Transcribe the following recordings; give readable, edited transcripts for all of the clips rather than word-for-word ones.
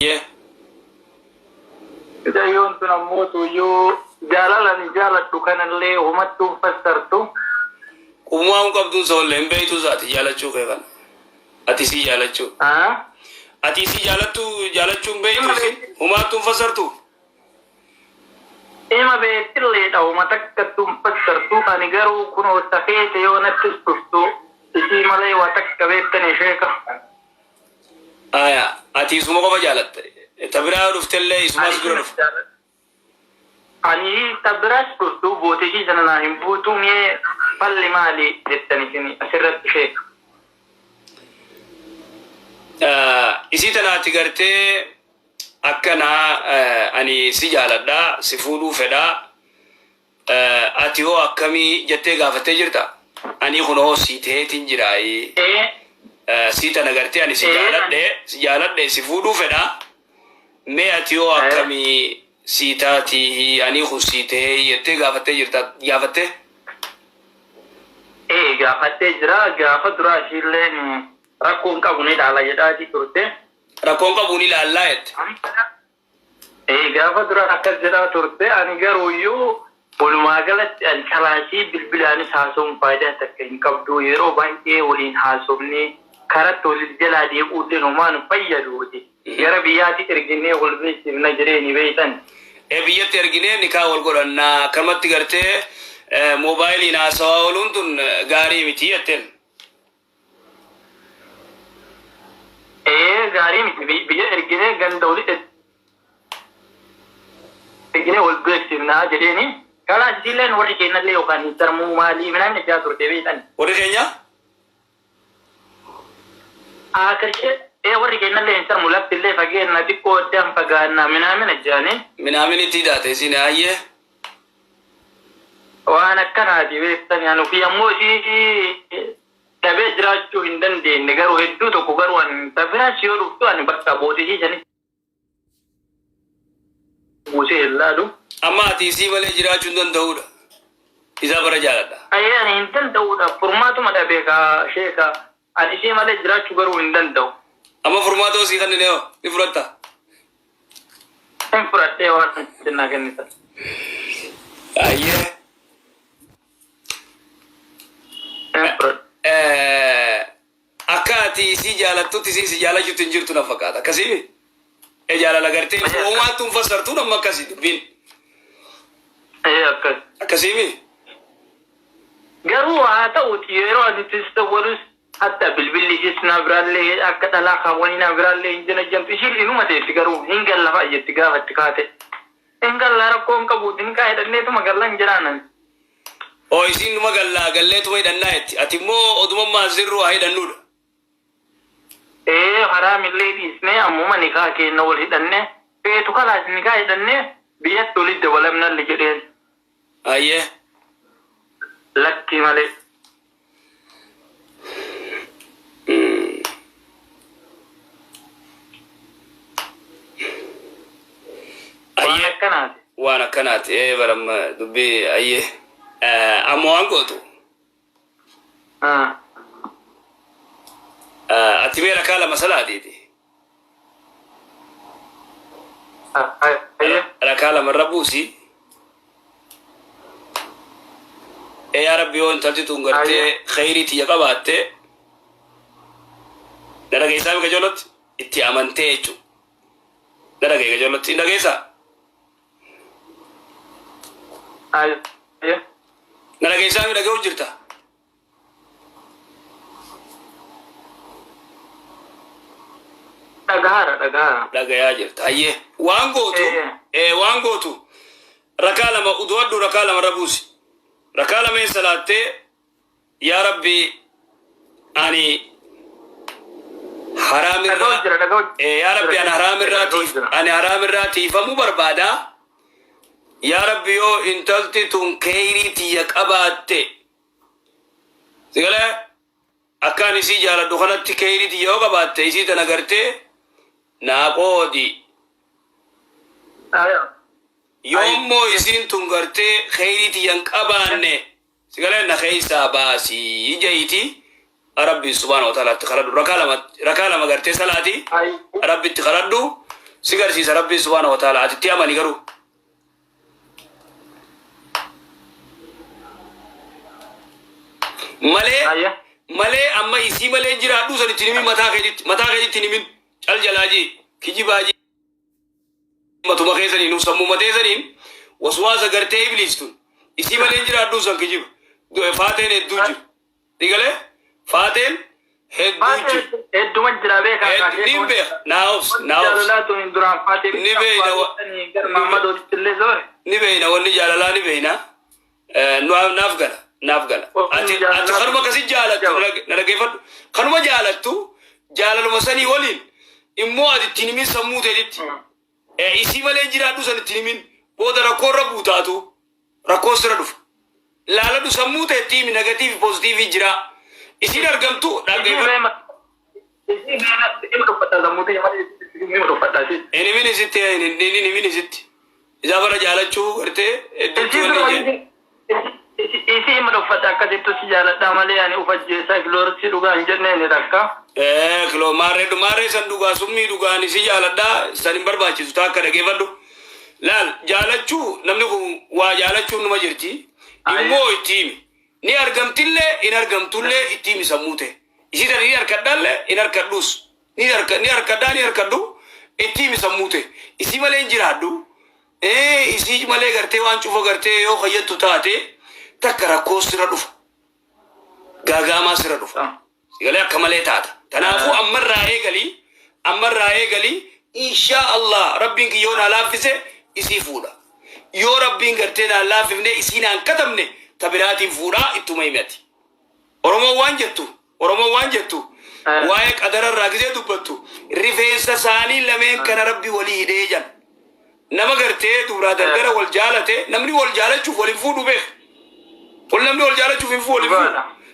يه إذا يوم تنموت يو جالا جالا كان اللي ومتو فسرتو وما هم قبضون سولهم بيتو ذاتي جالتشو كيفان أتيسي جالتشو أتيسي جالتشو بيتو وما تنفسرتو إما بيتلي أو ما تكتم فسرتو كان يقروا كنوا تفيت يوم تسكتو إسي ملاي وتك بيتني شيكا أتيسو مقبا جالت تبرا رفت الله اسمه سكر رفت أني تبرا كتو بوتيجي سننا هم بوتو مي فل مالي جتني سني أسرت شيك إسي تناتي قرتي أكنا أني سجالة سفولو فدا أتيو أكمي جتة غافتة جرتا أني خنو سيته تنجراي سيتا نغرتي أني سجالة سفولو فدا مي أتيو أكمي سيتاتي أني خو سيته جتة غافتة جرتا غافتة غافتة جرا غافت راشيلين ركون كابوني دالا جداتي ترتي ركون كابوني لاللايت غافت راكت جدا ترتي أني غرويو ولما قالت الكلاشي بالبلاني ساسوم فايدة تكين كبدو يرو بانكي ولين حاسومني كارتو للجلا دي قوتين ومان فيدو دي يرى بياتي ترجيني والبيت من جريني بيتن بيات ترجيني نكا والقرآن كمت تقرتي موبايلي ناسوا ولندن غاري متيتن غاري متي بيا ترجيني غندولي ترجيني والبيت من جريني كلا جيلن وري كينا لي وكان ترمو مالي من نجا ترتي بيتن وري كينا آخر وري كينا لي ترمو لك اللي فجينا ديكو دم فجانا من الجاني من تيدات سينا أيه وأنا كان هذه بيتن يعني في أموشي تبي جراتشو هندن دي نجارو هدو تو كوكارو أن تبرا شيورو تو أن بكتا بودي جاني موسى الله أما تيسي ولا جراتشو هندن داودا إذا برجالة أيه هندن داودا فرماتو مدا بيكا شيكا أنيشي مدا جراتشو كارو هندن داو أما فرماتو سيكان نيو نفرطة نفرطة وان جنا كنيسة أيه أكاتي سجالة تيسي سجالة جتنجر تنافقات كسيبي إجالة لقرتي وما تنفسرتون أما كسي بين أيه كسيبي قالوا هاتو تيرو أن تستورس حتى بالبلي جسنا برالي أكتا لا خوانينا برالي إنجنا جنب تشيل إنو ما تيسي قالوا هنقل لفا يتقاف التقاتي هنقل لاركم كبوتين كايد اللي تما قلن جرانا أو إسين ما قلت ما يدنايت أتمو أدوم ما زروا هيدا النور حرام اللي بيسني أموما نكاح كي نول هيدنه بيتو خلاص نكاح هيدنه بيت تولد ولا من اللي جرين أيه لكي مالي وانا كانت برم دبي أيه أمو أنقطو أتمي ركالة مسألة دي ركالة من ربوسي يا ربي وانت تنقرتي خيري تيقباتي نرى كيسا بكجولت اتي أمنتيجو نرى كيسا نرى كيسا نرى كيسا من أجو جرتا دغايا جرتا أيه وانغوتو ركالة ما أدودو ركالة ما ربوسي ركالة من صلاة يا ربي أني حرام يا ربي أنا حرام الراتي فمو بربادا يا ربي يو انتلتي تنكيري تيك أباتي سيقول أكاني سي جالة دخانت تكيري تيك أباتي سي تنقرتي ناقودي يوم مو يسين تنقرتي خيري تيك أباني سيقول نخيسا باسي جايتي ربي سبحانه وتعالى تخرج ركالة ما قرتي صلاتي ربي تخرجوا سيغرسي ربي سبحانه وتعالى اتتيامني غرو مالي اما يسي مالي جرا دو سن تنمي متا كيدي تنمين الجلاجي كجيباجي متو مخيزني نو سمو متيزني وسواس غرتي ابليستون يسي مالي جرا دو سن كجيب دو فاتين الدوج ديغله فاتين hedduma jira beekaa nimbe naus jaalalaatu hin duraan faatee Mamadootillee zoore nibeena wanni jaalalaa nibeena naaf gala ati kanuma kasi jaalattu narageeffadhu kanuma jaalattu jaalaluma sanii waliin immoo ati itti himin sammuu teetitti isii malee jiraadhu san itti himin booda rakkoorra buutaatu rakkoo sira dhufa laaladu sammuu teetti himi negatiivi poozitiivii jira isin argamtu inimin isitti isa bara jaalachuu gartee isi ima dhuffata akkasittu si jaaladha malee ani ufajjeessa kilooriksi dhugaa hin jenneen takka kilo maarree san dhugaa summii dhugaan isi jaaladha san hin barbaachisu taa akka dhageeffadhu laal jaalachuu namni kun waa jaalachuu numa jirti immoo itti himi ni argamtillee in argamtullee itti himi sammuu ta'e isita ni harkadhallee in harkadhus ni harkadhaa ni harkadhu itti himi sammuu ta'e isi malee hin jiraadhu isi malee gartee waan cufa gartee yoo fayyadtu taate takka rakkoo sira dhufa gaagaamaa sira dhufa sigalee akka malee taata kanaafuu ammarraa eegalii inshaa Allah rabbiin kiyyoon haa laaffise isii fuudha yoo rabbiin gartee naan laaffifne isiin haan katabne tabiraatiin fuudhaa ittuma himati Oromoon waan jettu waa'ee qadararraa gisee dubbattu rifeensa isaanii lameen kana rabbi walii hidhee jan nama gartee dubraa dargara wal jaalate namni wal jaalachuuf waliin fuudhu beek namni wal jaalachuuf hin fuudhu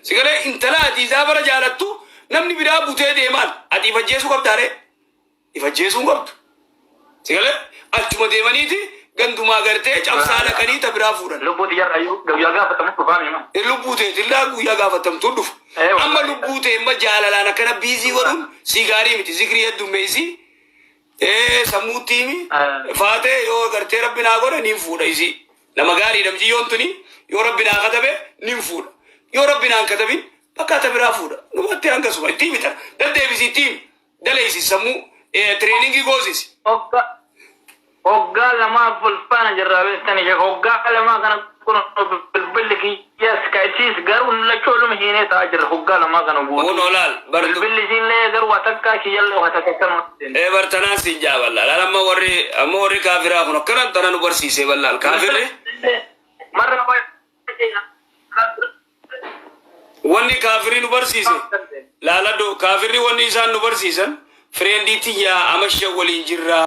sigalee intala ati isaa bara jaalattu namni biraa butee deemaan ati ifajjeesuu qabdaare ifajjeesuu qabdu sigalee achuma deemaniiti gandumaa gartee cabsaa dhaqanii tabiraa fuudhan lubbuuti jarrayyuu guyyaa gaafatamu dhufaami ma lubbuuteetillaa guyyaa gaafatamtu dhufa amma lubbuutee imma jaalalaan akkana biizii godhuun sigaarii miti zikrii heddummeessi sammuuttiimi faatee yoo gartee rabbi naa godhe niin fuudha isi nama gaarii damjii yoontuni yoo rabbi naa katabe niin fuudha yoo rabbi naan katabin bakka tabiraa fuudha numatti hangasuma ittii bitan daddeebisi ittiin daleeysi sammuu tireeningii goosisi hoggaa lamaa fulfaana jirraa beektani hoggaa lamaa kana kun bilbilli kiyyaas kaayisiis garuu lachooluma hiinee ta'aa jirra hoggaa lamaa kana guutuu olaal bilbilli isiinlee garuu watakkaa kiyyallee watakkaa bartanaa siin jaa ballaal amma warri kaafiraa kun akkanan tana nu barsiisee ballaal kaafirri marra wanni kaafirii nu barsiise laaladho kaafirri wanni isaan nu barsiisan fireendii tiyyaa amasha waliin jirraa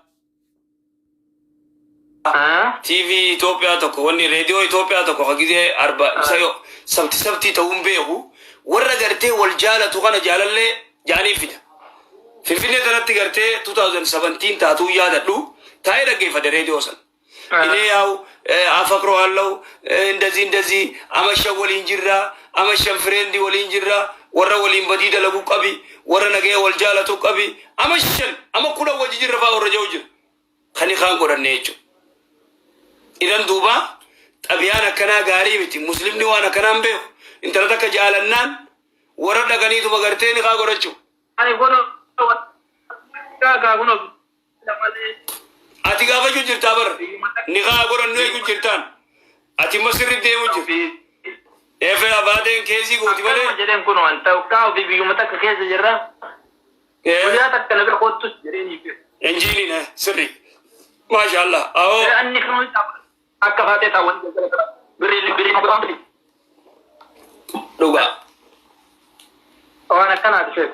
TV Ethiopia tokko wanni radio Ethiopia tokko hagizee arba sayo sabti ta'uun beeku warra gartee wal jaalatu kana jaalallee jaanii fida finfinnee tanatti gartee 2017 taatuu yaadadhu taa'ee dhaggeeffate radio san inni yaa'u afakro allau እንደዚህ amasha waliin jirraa amasha ፍሬንዲ waliin jirraa warra waliin badii dalagu qabi warra nagee wal jaalatu qabi amashan ama kudha wajji jirra faa warra jiru jira kani kaan godhanne jechuudha idan duuba xabiyaan akkanaa gaarii miti muslimni waan akkanaan beeku intala takka jaalannaan warra dhaqaniituma gartee ni kaa godhachuu ati gaafachuu jirtaa barra ni kaa godhannu eeguu jirtaan ati masirri deemu jirti efe abaadeen keesii gooti malee jedheen kun wanta kaa ofii biyyuma takka keessa jirra guyyaa takka nagar kottus jedheeniif injiiniin sirri maashaallah awoo anni kun akka faatee taawwan birii maqaan dhugaa waan akkanaati sheek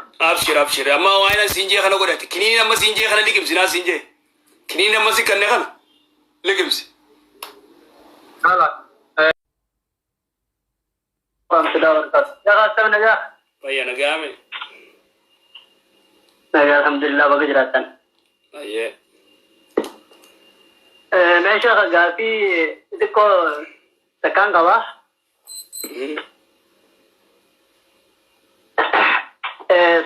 abshir amma waayina siinjee kana godhate kiniin amma siinjee kana liqimsi naa siinjee kiniin amma si kanne kana liqimsi fayya nagaame alhamdulillah baga jiraatan ayyee meesha gaafii xiqqoo takkaan qabaa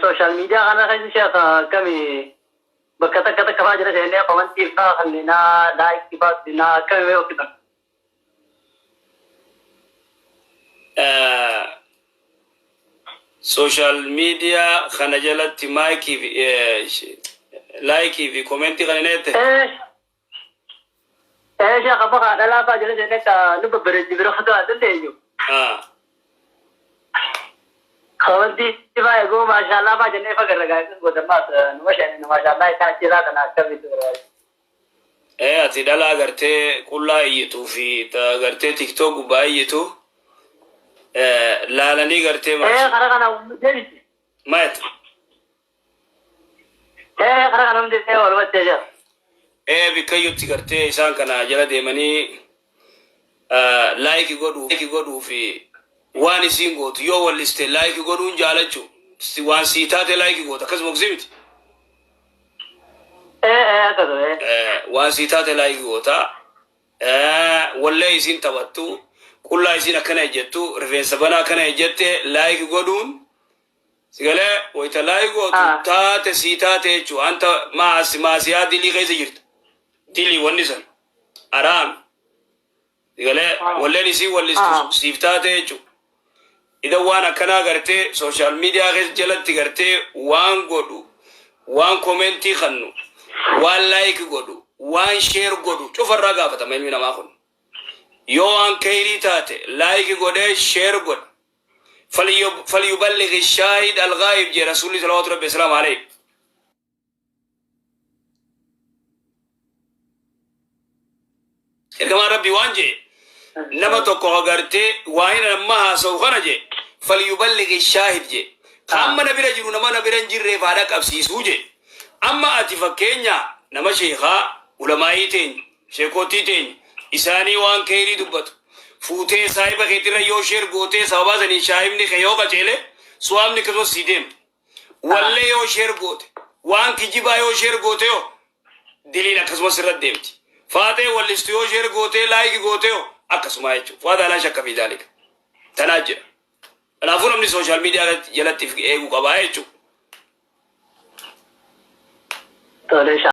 social media kana keessa sheekha kami bakka takka takka fa'aa jira seenee qabantii fa'aa kanneenaa daa'ikti fa'aa akkamii yookiin social media kana jalatti maayikii fi laayikii fi koomentii kan hin eette. Shaqa fa'aa dhalaa fa'aa jira seenee ka nu babbareechi bira fa'aa dandeenyu. Qabantii fa'aa eeguu maashaallah fa'aa jennee fa'aa gargaaraa godhamaas nama shanii maashaallah isaa jiraa kana akkamitti barbaadu. Ati dhalaa agartee qullaa iyyituu fi agartee tiktook gubbaa iyyitu laalanii gartee kara kana deebisi. Maayet. Kara kana deebisee walbattee jira. Bikkayyutti gartee isaan kana jala deemanii laayikii godhuu fi waan isiin gootu yoo walliste laayikii godhuun jaalachuu waan sii taate laayikii goota akkasuma oksii miti. Waan sii taate laayikii goota wallee isiin taphattu qullaa isiin akkana ejjettu rifeensa banaa akkana ejjette laayikii godhuun sigalee wayita laayikii gootu taate sii taate jechuu anta maasiyaa dilii keessa jirtu dilii wanni san araami sigalee walleen isiin wallistu siif taate jechuu. Idan waan akkanaa gartee social media keessa jalatti gartee waan godhu waan komentii kannu waan like godhu waan share godhu cufarraa gaafatama ilmi namaa kun yoo waan khayrii taate like godhee share godha falyuballigh ash-shahid al-ghaib je rasuli sallallahu alaihi wasallam ergamaa rabbi waan je nama tokko agartee waan nama haasa'u kana je falyuballigh ash-shahid je amma nabira jiru nama nabira jirre faada qabsiisuu je amma ati fakkeenya nama sheekhaa ulamaa'ii teenya sheekotii teenya isaanii waan khayrii dubbatu fuutee saahiba keetirra yoo sheer gootee sababa sanii shaahibni kee yoo qaceele suwaamni kasoo sii deema wallee yoo sheer goote waan kijibaa yoo sheer goote yoo diliin akkasumas irra deemti faatee wallistu yoo sheer gootee laayiki goote yoo akkasuma jechuudha faata alaa shakka fi daalika tanaa jira kanaafuu namni sooshaal miidiyaa jalatti eeguu qabaa jechuudha.